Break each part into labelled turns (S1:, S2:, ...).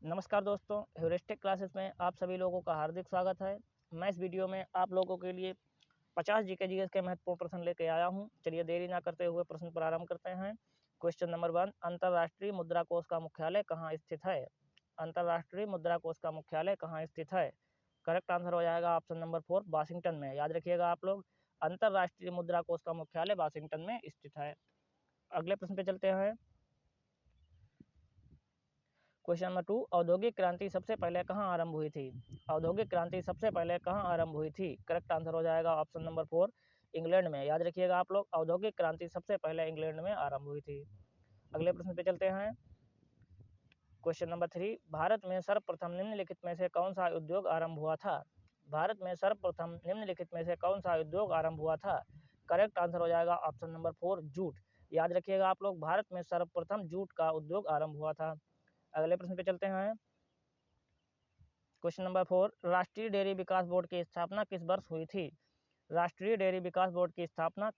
S1: नमस्कार दोस्तों, heuristic classes में आप सभी लोगों का हार्दिक स्वागत है। मैं इस वीडियो में आप लोगों के लिए 50 जीके जीएस के महत्वपूर्ण प्रश्न लेके आया हूं। चलिए देरी ना करते हुए प्रश्न प्रारंभ करते हैं। क्वेश्चन नंबर 1, अंतर्राष्ट्रीय मुद्रा कोष का मुख्यालय कहाँ स्थित है? अंतर्राष्ट्रीय मुद्रा कोष का मुख्यालय कहाँ स्थित है? करेक्ट आंसर हो जाएगा ऑप्शन नंबर 4, वाशिंगटन में। याद रखिएगा आप लोग, अंतर्राष्ट्रीय मुद्रा कोष का मुख्यालय वाशिंगटन में स्थित है। अगले प्रश्न पे चलते हैं। क्वेश्चन नंबर 2, औद्योगिक क्रांति सबसे पहले कहाँ आरंभ हुई थी? औद्योगिक क्रांति सबसे पहले कहाँ आरंभ हुई थी? करेक्ट आंसर हो जाएगा ऑप्शन नंबर 4, इंग्लैंड में। याद रखिएगा आप लोग, औद्योगिक क्रांति सबसे पहले इंग्लैंड में आरंभ हुई थी। अगले प्रश्न पे चलते हैं। क्वेश्चन नंबर 3, भारत में सर्वप्रथम निम्नलिखित में से कौन सा उद्योग आरंभ हुआ था? भारत में सर्वप्रथम निम्नलिखित में से कौन सा उद्योग आरंभ हुआ था? करेक्ट आंसर हो जाएगा ऑप्शन नंबर 4, जूट। याद रखिएगा आप लोग, भारत में सर्वप्रथम जूट का उद्योग आरंभ हुआ था। अगले प्रश्न पे चलते हैं। क्वेश्चन नंबर 4, राष्ट्रीय डेयरी विकास बोर्ड की स्थापना किस वर्ष हुई थी? राष्ट्रीय डेयरी विकास बोर्ड की स्थापना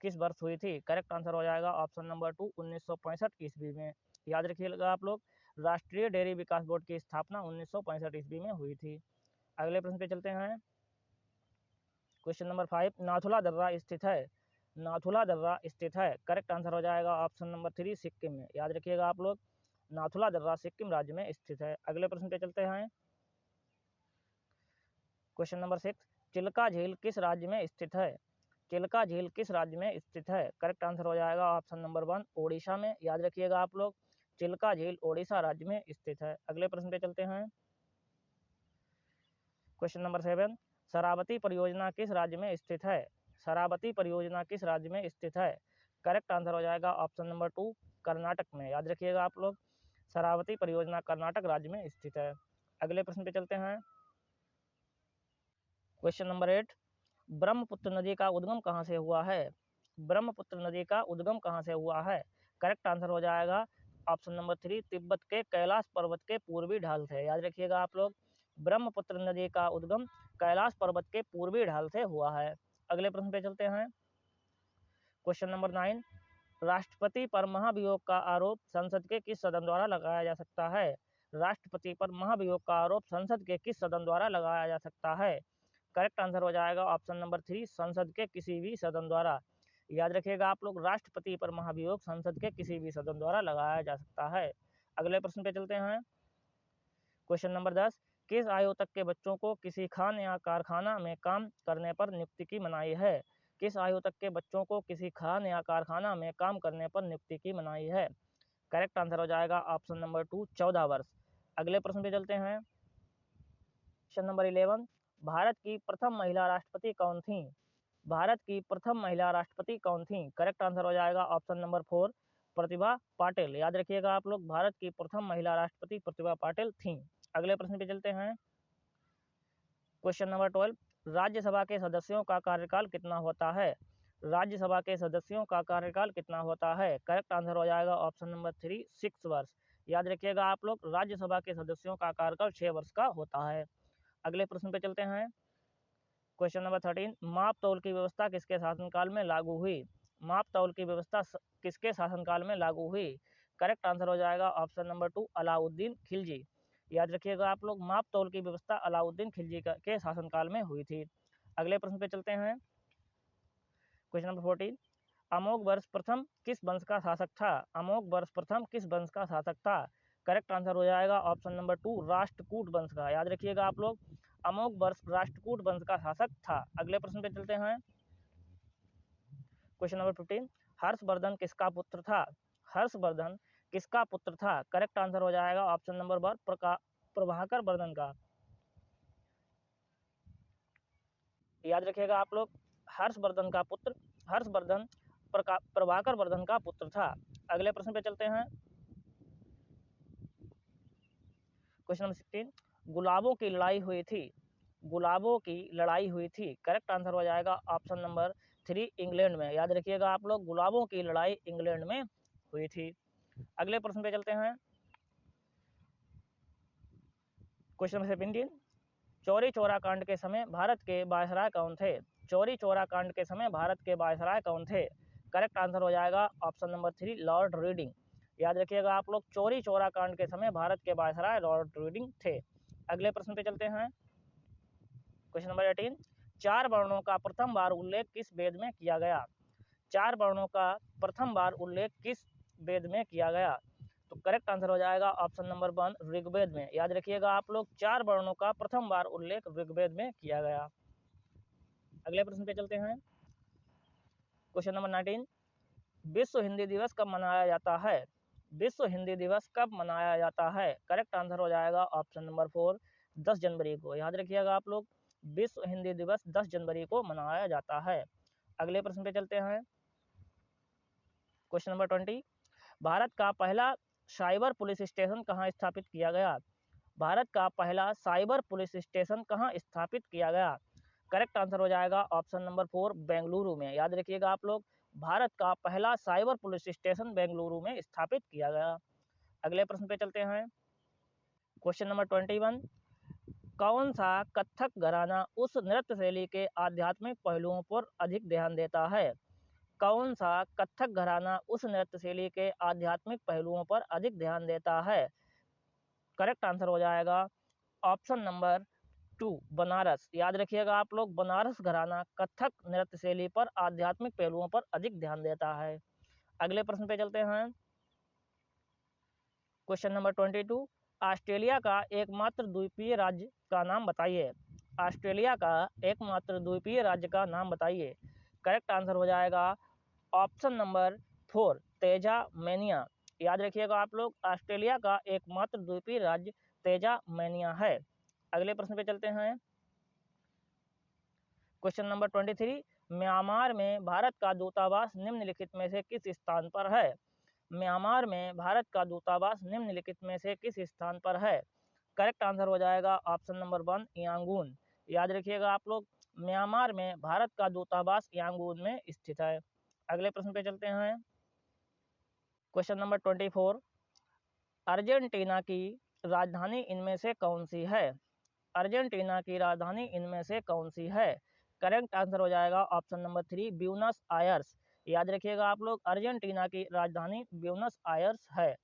S1: किस वर्ष हुई थी? करेक्ट आंसर हो जाएगा ऑप्शन नंबर 2, 1965 ईस्वी में। याद रखिएगा आप लोग, राष्ट्रीय डेयरी विकास बोर्ड की स्थापना 1965 ईस्वी में हुई थी। अगले प्रश्न पे चलते हैं। क्वेश्चन नंबर 5, नाथुला दर्रा स्थित है? नाथुला दर्रा स्थित है। करेक्ट आंसर हो जाएगा ऑप्शन नंबर 3, सिक्किम में। याद रखिएगा आप लोग, नाथुला दर्रा सिक्किम राज्य में स्थित है। अगले प्रश्न पे चलते हैं। क्वेश्चन नंबर 6, चिल्का झील किस राज्य में स्थित है? चिल्का झील किस राज्य में स्थित है? करेक्ट आंसर हो जाएगा ऑप्शन नंबर 1, ओडिशा में। याद रखिएगा आप लोग, चिल्का झील ओडिशा राज्य में स्थित है। अगले प्रश्न पे चलते हैं। क्वेश्चन नंबर 7, शरावती परियोजना किस राज्य में स्थित है? शरावती परियोजना किस राज्य में स्थित है? करेक्ट आंसर हो जाएगा ऑप्शन नंबर 2, कर्नाटक में। याद रखिएगा आप लोग, शरावती परियोजना कर्नाटक राज्य में स्थित है। अगले प्रश्न पे चलते हैं। क्वेश्चन नंबर 8, ब्रह्मपुत्र नदी का उद्गम कहाँ से हुआ है? ब्रह्मपुत्र नदी का उद्गम कहाँ से हुआ है? करेक्ट आंसर हो जाएगा ऑप्शन नंबर 3, तिब्बत के कैलाश पर्वत के पूर्वी ढाल से। याद रखिएगा आप लोग, ब्रह्मपुत्र नदी का उद्गम कैलाश पर्वत के पूर्वी ढाल से हुआ है। अगले प्रश्न पे चलते हैं। क्वेश्चन नंबर 9, राष्ट्रपति पर महाभियोग का आरोप संसद के किस सदन द्वारा लगाया जा सकता है? राष्ट्रपति पर महाभियोग का आरोप संसद के किस सदन द्वारा लगाया जा सकता है? करेक्ट आंसर हो जाएगा ऑप्शन नंबर 3, संसद के किसी भी सदन द्वारा। याद रखिएगा आप लोग, राष्ट्रपति पर महाभियोग संसद के किसी भी सदन द्वारा लगाया जा सकता है। अगले प्रश्न पे चलते हैं। क्वेश्चन नंबर 10, किस आयु तक के बच्चों को किसी खान या कारखाना में काम करने पर नियुक्ति की मनाही है? किस आयु तक के बच्चों को किसी खान या कारखाना में काम करने पर नियुक्ति की मनाही है? करेक्ट आंसर हो जाएगा ऑप्शन नंबर 2, 14 वर्ष। अगले प्रश्न पे चलते हैं। क्वेश्चन नंबर 11, भारत की प्रथम महिला राष्ट्रपति कौन थी? भारत की प्रथम महिला राष्ट्रपति कौन थी? करेक्ट आंसर हो जाएगा ऑप्शन नंबर 4, प्रतिभा पाटिल। याद रखिएगा आप लोग, भारत की प्रथम महिला राष्ट्रपति प्रतिभा पाटिल थी। अगले प्रश्न पे चलते हैं। क्वेश्चन नंबर 12, राज्यसभा के सदस्यों का कार्यकाल कितना होता है? राज्यसभा के सदस्यों का कार्यकाल कितना होता है? करेक्ट आंसर हो जाएगा ऑप्शन नंबर 3, 6 वर्ष। याद रखिएगा आप लोग, राज्यसभा के सदस्यों का कार्यकाल 6 वर्ष का होता है। अगले प्रश्न पे चलते हैं। क्वेश्चन नंबर 13, माप तौल की व्यवस्था किसके शासनकाल में लागू हुई? माप तौल की व्यवस्था किसके शासनकाल में लागू हुई? करेक्ट आंसर हो जाएगा ऑप्शन नंबर 2, अलाउद्दीन खिलजी। याद रखिएगा आप लोग, माप तौल की व्यवस्था अलाउद्दीन खिलजी के शासनकाल में हुई थी। अगले प्रश्न पे चलते हैं। क्वेश्चन नंबर 14, अमोघ वर्ष प्रथम किस वंश का शासक था? अमोघ वर्ष प्रथम किस वंश का शासक था? करेक्ट आंसर हो जाएगा ऑप्शन नंबर 2, राष्ट्रकूट वंश का। याद रखिएगा आप लोग, अमोघ वर्ष राष्ट्रकूट वंश का शासक था। अगले प्रश्न पे चलते हैं। क्वेश्चन नंबर 15, हर्षवर्धन किसका पुत्र था? हर्षवर्धन किसका पुत्र था? करेक्ट आंसर हो जाएगा ऑप्शन नंबर 1, प्रभाकर वर्धन का। याद रखिएगा आप लोग, हर्षवर्धन का पुत्र हर्षवर्धन प्रभाकर वर्धन का पुत्र था। अगले प्रश्न पे चलते हैं। क्वेश्चन नंबर 16, गुलाबों की लड़ाई हुई थी? गुलाबों की लड़ाई हुई थी। करेक्ट आंसर हो जाएगा ऑप्शन नंबर 3, इंग्लैंड में। याद रखिएगा आप लोग, गुलाबों की लड़ाई इंग्लैंड में हुई थी। अगले प्रश्न पे चलते हैं। क्वेश्चन नंबर 17, चौरी चौरा कांड के समय भारत के वायसराय कौन थे? चौरी चौरा कांड के समय भारत के वायसराय कौन थे? करेक्ट आंसर हो जाएगा ऑप्शन नंबर 3, लॉर्ड रीडिंग। याद रखिएगा आप लोग, चौरी चौरा कांड के समय भारत के वायसराय लॉर्ड रीडिंग थे। अगले प्रश्न पे चलते हैं, क्वेश्चन नंबर 18, 4 वर्णों का प्रथम बार उल्लेख किस वेद में किया गया? 4 वर्णों का प्रथम बार उल्लेख किस वेद में किया गया? तो करेक्ट आंसर हो जाएगा ऑप्शन नंबर 1 ऋग्वेद में। याद रखिएगा आप लोग, 4 वर्णों का प्रथम बार उल्लेख ऋग्वेद में किया गया। अगले प्रश्न पे चलते हैं, क्वेश्चन नंबर 19, विश्व हिंदी दिवस कब मनाया जाता है? विश्व हिंदी दिवस कब मनाया जाता है? करेक्ट आंसर हो जाएगा ऑप्शन नंबर 4 10 जनवरी को। याद रखिएगा आप लोग, विश्व हिंदी दिवस 10 जनवरी को मनाया जाता है। अगले प्रश्न पे चलते हैं, क्वेश्चन नंबर 20, भारत का पहला साइबर पुलिस स्टेशन कहाँ स्थापित किया गया? भारत का पहला साइबर पुलिस स्टेशन कहाँ स्थापित किया गया? करेक्ट आंसर हो जाएगा ऑप्शन नंबर 4 बेंगलुरु में। याद रखिएगा आप लोग, भारत का पहला साइबर पुलिस स्टेशन बेंगलुरु में स्थापित किया गया। अगले प्रश्न पे चलते हैं, क्वेश्चन नंबर 21, कौन सा कथक घराना उस नृत्य शैली के आध्यात्मिक पहलुओं पर अधिक ध्यान देता है? कौन सा कथक घराना उस नृत्य शैली के आध्यात्मिक पहलुओं पर अधिक ध्यान देता है? करेक्ट आंसर हो जाएगा ऑप्शन नंबर 2 बनारस। याद रखिएगा आप लोग, बनारस घराना कथक नृत्य शैली पर आध्यात्मिक पहलुओं पर अधिक ध्यान देता है। अगले प्रश्न पे चलते हैं, क्वेश्चन नंबर 22, ऑस्ट्रेलिया का एकमात्र द्वीपीय राज्य का नाम बताइए। ऑस्ट्रेलिया का एकमात्र द्वीपीय राज्य का नाम बताइए। करेक्ट आंसर हो जाएगा ऑप्शन नंबर 4 तेजामेनिया। याद रखिएगा आप लोग, ऑस्ट्रेलिया का एकमात्र द्वीपीय राज्य तेजामेनिया है। अगले प्रश्न पे चलते हैं, क्वेश्चन नंबर 23, म्यांमार में भारत का दूतावास निम्नलिखित में से किस स्थान पर है? म्यांमार में भारत का दूतावास निम्नलिखित में से किस स्थान पर है? करेक्ट आंसर हो जाएगा ऑप्शन नंबर 1 यांगून। याद रखिएगा आप लोग, म्यांमार में भारत का दूतावास यांगून में स्थित है। अगले प्रश्न पे चलते हैं, क्वेश्चन नंबर 24, अर्जेंटीना की राजधानी इनमें से कौन सी है? अर्जेंटीना की राजधानी इनमें से कौन सी है? करेक्ट आंसर हो जाएगा ऑप्शन नंबर 3 ब्यूनस आयर्स। याद रखिएगा आप लोग, अर्जेंटीना की राजधानी ब्यूनस आयर्स है।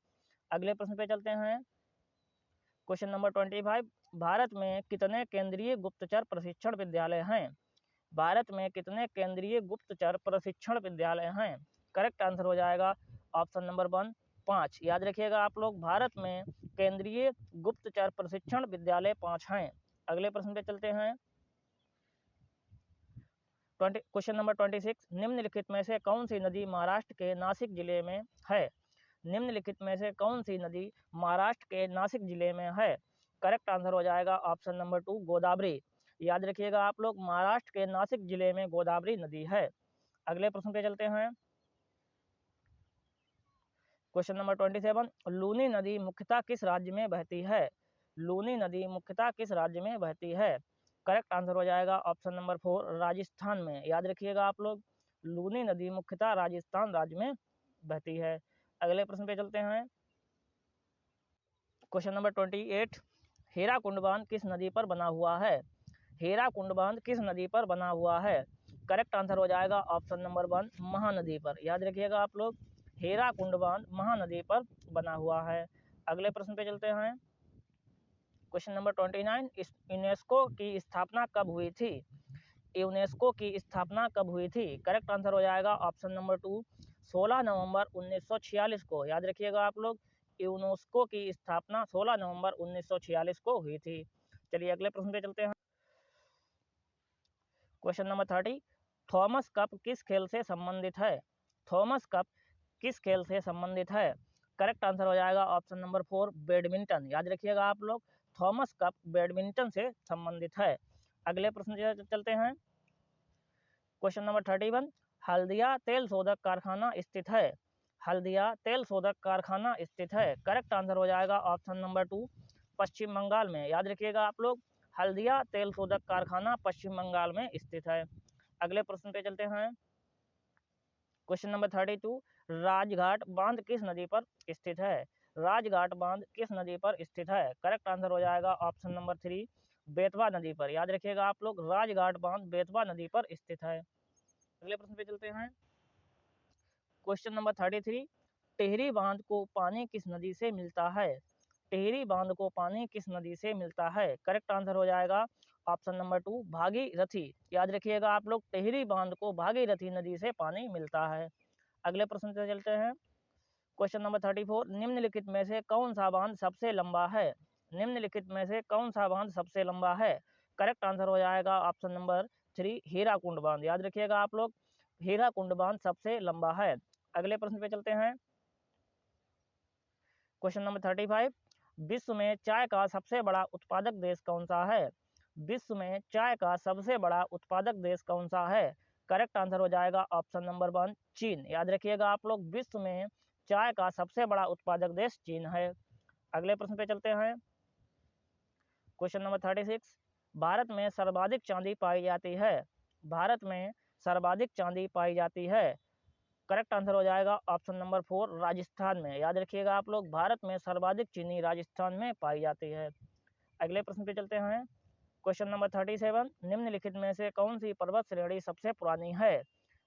S1: अगले प्रश्न पे चलते हैं, क्वेश्चन नंबर 25, भारत में कितने केंद्रीय गुप्तचर प्रशिक्षण विद्यालय हैं? भारत में कितने केंद्रीय गुप्तचर प्रशिक्षण विद्यालय हैं? करेक्ट आंसर हो जाएगा ऑप्शन नंबर 1 5। याद रखिएगा आप लोग, भारत में केंद्रीय गुप्तचर प्रशिक्षण विद्यालय 5 हैं। अगले प्रश्न पे चलते हैं, क्वेश्चन नंबर 26, निम्नलिखित में से कौन सी नदी महाराष्ट्र के नासिक जिले में है? निम्नलिखित में से कौन सी नदी महाराष्ट्र के नासिक जिले में है? करेक्ट आंसर हो जाएगा ऑप्शन नंबर 2 गोदावरी। याद रखिएगा आप लोग, महाराष्ट्र के नासिक जिले में गोदावरी नदी है। अगले प्रश्न पे चलते हैं, क्वेश्चन नंबर 27, लूनी नदी मुख्यतः किस राज्य में बहती है? लूनी नदी मुख्यतः किस राज्य में बहती है? करेक्ट आंसर हो जाएगा ऑप्शन नंबर 4 राजस्थान में। याद रखिएगा आप लोग, लूनी नदी मुख्यतः राजस्थान राज्य में बहती है। अगले प्रश्न पे चलते हैं, क्वेश्चन नंबर 28, हीराकुंड बांध किस नदी पर बना हुआ है? हीराकुंड बांध किस नदी पर बना हुआ है? करेक्ट आंसर हो जाएगा ऑप्शन नंबर 1 महानदी पर। याद रखिएगा आप लोग, हीराकुंड बांध महानदी पर बना हुआ है। अगले प्रश्न पे चलते हैं, क्वेश्चन नंबर 29, यूनेस्को की स्थापना कब हुई थी? यूनेस्को की स्थापना कब हुई थी? करेक्ट आंसर हो जाएगा ऑप्शन नंबर 2 16 नवंबर 1946 को। याद रखिएगा आप लोग, यूनेस्को की स्थापना 16 नवंबर 1946 को हुई थी। चलिए अगले प्रश्न पे चलते हैं, क्वेश्चन नंबर 30, थॉमस कप किस खेल से संबंधित है? थॉमस कप किस खेल से संबंधित है? करेक्ट आंसर हो जाएगा ऑप्शन नंबर 4 बैडमिंटन। याद रखिएगा आप लोग, थॉमस कप बैडमिंटन से संबंधित है। अगले प्रश्न चलते हैं, क्वेश्चन नंबर 31, हल्दिया तेल शोधक कारखाना स्थित है? हल्दिया तेल शोधक कारखाना स्थित है। करेक्ट आंसर हो जाएगा ऑप्शन नंबर 2 पश्चिम बंगाल में। याद रखिएगा आप लोग, हल्दिया तेल शोधक कारखाना पश्चिम बंगाल में स्थित है। अगले प्रश्न पे चलते हैं, क्वेश्चन नंबर 32, राजघाट बांध किस नदी पर स्थित है? राजघाट बांध किस नदी पर स्थित है? करेक्ट आंसर हो जाएगा ऑप्शन नंबर 3 बेतवा नदी पर। याद रखिएगा आप लोग, राजघाट बांध बेतवा नदी पर स्थित है। अगले प्रश्न पे चलते हैं, क्वेश्चन नंबर 33, टिहरी बांध को पानी किस नदी से मिलता है? टिहरी बांध को पानी किस नदी से मिलता है? करेक्ट आंसर हो जाएगा ऑप्शन नंबर 2 भागीरथी। याद रखिएगा आप लोग, टिहरी बांध को भागीरथी नदी से पानी मिलता है। अगले प्रश्न पे चलते हैं। क्वेश्चन नंबर 34, निम्नलिखित में से कौन सा बांध सबसे लंबा है? निम्नलिखित में से कौन सा बांध सबसे लंबा है? करेक्ट आंसर हो जाएगा ऑप्शन नंबर 3 हीराकुंड बांध। याद रखिएगा आप लोग, हीराकुंड बांध सबसे लंबा है। अगले प्रश्न पे चलते हैं। क्वेश्चन नंबर 35, विश्व में चाय का सबसे बड़ा उत्पादक देश कौन सा है? विश्व में चाय का सबसे बड़ा उत्पादक देश कौन सा है? करेक्ट आंसर हो जाएगा ऑप्शन नंबर 1 चीन। याद रखिएगा आप लोग, विश्व में चाय का सबसे बड़ा उत्पादक देश चीन है। अगले प्रश्न पे चलते हैं। क्वेश्चन नंबर 36, भारत में सर्वाधिक चांदी पाई जाती है? भारत में सर्वाधिक चांदी पाई जाती है। करेक्ट आंसर हो जाएगा ऑप्शन नंबर 4 राजस्थान में। याद रखिएगा आप लोग, भारत में सर्वाधिक चीनी राजस्थान में पाई जाती है। अगले प्रश्न पे चलते हैं। क्वेश्चन नंबर 37, निम्नलिखित में से कौन सी पर्वत श्रेणी सबसे पुरानी है?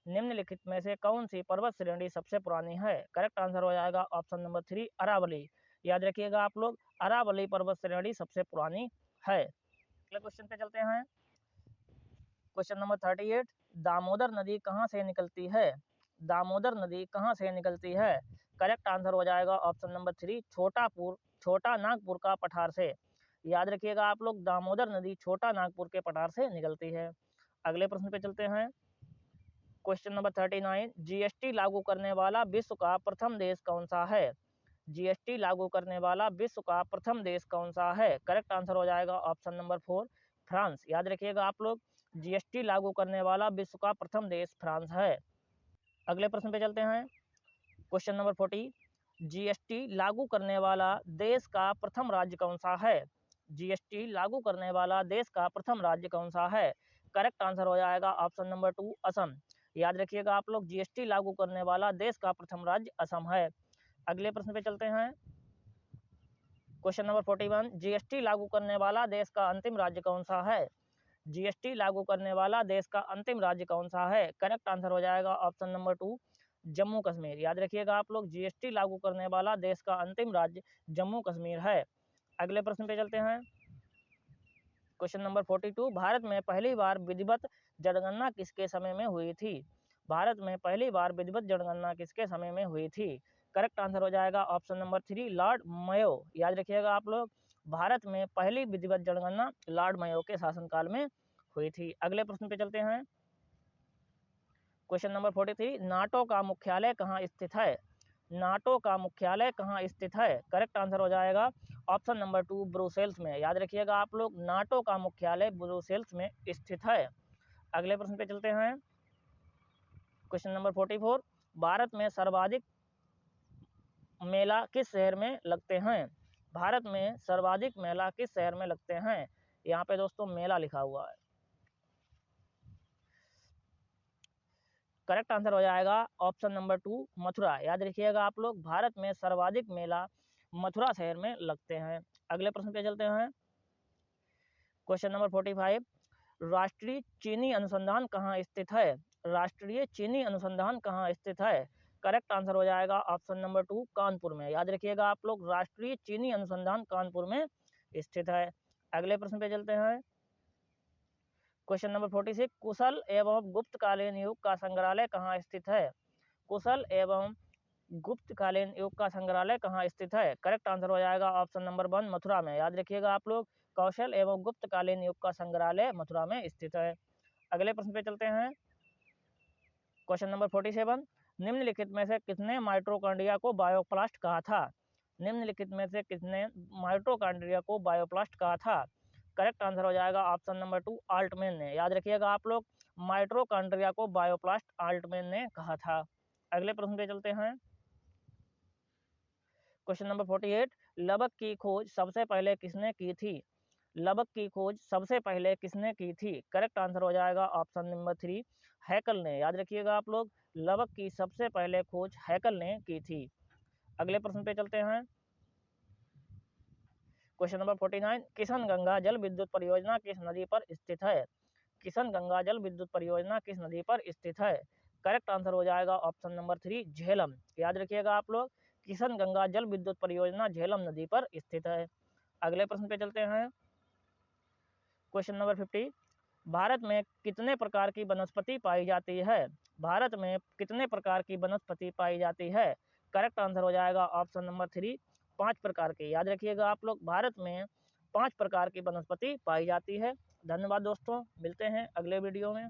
S1: निम्नलिखित में से कौन सी पर्वत श्रेणी सबसे पुरानी है? करेक्ट आंसर हो जाएगा ऑप्शन नंबर 3 अरावली। याद रखिएगा आप लोग, अरावली पर्वत श्रेणी सबसे पुरानी है। अगले क्वेश्चन पे चलते हैं। क्वेश्चन नंबर 38, दामोदर नदी कहाँ से निकलती है? दामोदर नदी कहाँ से निकलती है? करेक्ट आंसर हो जाएगा ऑप्शन नंबर 3 छोटा नागपुर का पठार से। याद रखिएगा आप लोग, दामोदर नदी छोटा नागपुर के पठार से निकलती है। अगले प्रश्न पे चलते हैं। क्वेश्चन नंबर 39, जीएसटी लागू करने वाला विश्व का प्रथम देश कौन सा है? जीएसटी लागू करने वाला विश्व का प्रथम देश कौन सा है? करेक्ट आंसर हो जाएगा ऑप्शन नंबर 4 फ्रांस। याद रखिएगा आप लोग, जीएसटी लागू करने वाला विश्व का प्रथम देश फ्रांस है। अगले प्रश्न पे चलते हैं। क्वेश्चन नंबर 40, जीएसटी लागू करने वाला देश का प्रथम राज्य कौन सा है? जीएसटी लागू करने वाला देश का प्रथम राज्य कौन सा है? करेक्ट आंसर हो जाएगा ऑप्शन नंबर 2 असम। याद रखिएगा आप लोग, जीएसटी लागू करने वाला देश का प्रथम राज्य असम है। अगले प्रश्न पे चलते हैं। क्वेश्चन नंबर 41, जीएसटी लागू करने वाला देश का अंतिम राज्य कौन सा है? जीएसटी लागू करने वाला देश का अंतिम राज्य कौन सा है? करेक्ट आंसर हो जाएगा ऑप्शन नंबर 2 जम्मू कश्मीर। याद रखिएगा आप लोग, जीएसटी लागू करने वाला देश का अंतिम राज्य जम्मू कश्मीर है। अगले प्रश्न पे चलते हैं। क्वेश्चन नंबर 42, भारत में पहली बार विधिवत जनगणना किसके समय में हुई थी? भारत में पहली बार विधिवत जनगणना किसके समय में हुई थी? करेक्ट आंसर हो जाएगा ऑप्शन नंबर 3 लॉर्ड मेयो। याद रखिएगा आप लोग, भारत में पहली विधिवत जनगणना लॉर्ड मेयो के शासनकाल में हुई थी। अगले प्रश्न पे चलते हैं। क्वेश्चन नंबर 43, नाटो का मुख्यालय कहाँ स्थित है? नाटो का मुख्यालय कहाँ स्थित है? करेक्ट आंसर हो जाएगा ऑप्शन नंबर 2 ब्रुसेल्स में। याद रखिएगा आप लोग, नाटो का मुख्यालय ब्रुसेल्स में स्थित है। अगले प्रश्न पे चलते हैं। क्वेश्चन नंबर 44, भारत में सर्वाधिक मेला किस शहर में लगते हैं? भारत में सर्वाधिक मेला किस शहर में लगते हैं? यहाँ पे दोस्तों मेला लिखा हुआ है। करेक्ट आंसर हो जाएगा ऑप्शन नंबर 2 मथुरा। याद रखिएगा आप लोग, भारत में सर्वाधिक मेला मथुरा शहर में लगते हैं। अगले प्रश्न पे चलते हैं। क्वेश्चन नंबर 45, राष्ट्रीय चीनी अनुसंधान कहाँ स्थित है? राष्ट्रीय चीनी अनुसंधान कहाँ स्थित है? करेक्ट आंसर हो जाएगा ऑप्शन नंबर 2 कानपुर में। याद रखिएगा आप लोग, राष्ट्रीय चीनी अनुसंधान कानपुर में स्थित है। अगले प्रश्न पे चलते हैं। क्वेश्चन नंबर 46, कुशल एवं गुप्तकालीन युग का संग्रहालय कहाँ स्थित है? कुशल एवं गुप्तकालीन युग का संग्रहालय कहाँ स्थित है? करेक्ट आंसर हो जाएगा ऑप्शन नंबर 1 मथुरा में। याद रखिएगा आप लोग, कौशल एवं गुप्तकालीन युग का संग्रहालय मथुरा में स्थित है। अगले प्रश्न पे चलते हैं। क्वेश्चन नंबर 47, निम्नलिखित में से किसने माइटोकॉन्ड्रिया को बायोप्लास्ट कहा था? निम्नलिखित में से किसने माइटोकॉन्ड्रिया को बायोप्लास्ट कहा था? करेक्ट आंसर हो जाएगा ऑप्शन नंबर 2 आल्टमैन ने। याद रखिएगा आप लोग, माइटोकॉन्ड्रिया को बायोप्लास्ट आल्टमैन ने कहा था। अगले प्रश्न पे चलते हैं। क्वेश्चन नंबर 48, लबक की खोज सबसे पहले किसने की थी? लबक की खोज सबसे पहले किसने की थी? करेक्ट आंसर हो जाएगा ऑप्शन नंबर 3 हैकल ने। याद रखिएगा आप लोग, लबक की सबसे पहले खोज हैकल ने की थी। अगले प्रश्न पे चलते हैं। क्वेश्चन नंबर 49, किशन गंगा जल विद्युत परियोजना किस नदी पर स्थित है? किशन गंगा जल विद्युत परियोजना किस नदी पर स्थित है? करेक्ट आंसर हो जाएगा ऑप्शन नंबर 3 झेलम। याद रखिएगा आप लोग, किशन गंगा जल विद्युत परियोजना झेलम नदी पर स्थित है। अगले प्रश्न पे चलते हैं। क्वेश्चन नंबर 50, भारत में कितने प्रकार की वनस्पति पाई जाती है? भारत में कितने प्रकार की वनस्पति पाई जाती है? करेक्ट आंसर हो जाएगा ऑप्शन नंबर 3, 5 प्रकार की। याद रखिएगा आप लोग, भारत में 5 प्रकार की वनस्पति पाई जाती है। धन्यवाद दोस्तों, मिलते हैं अगले वीडियो में।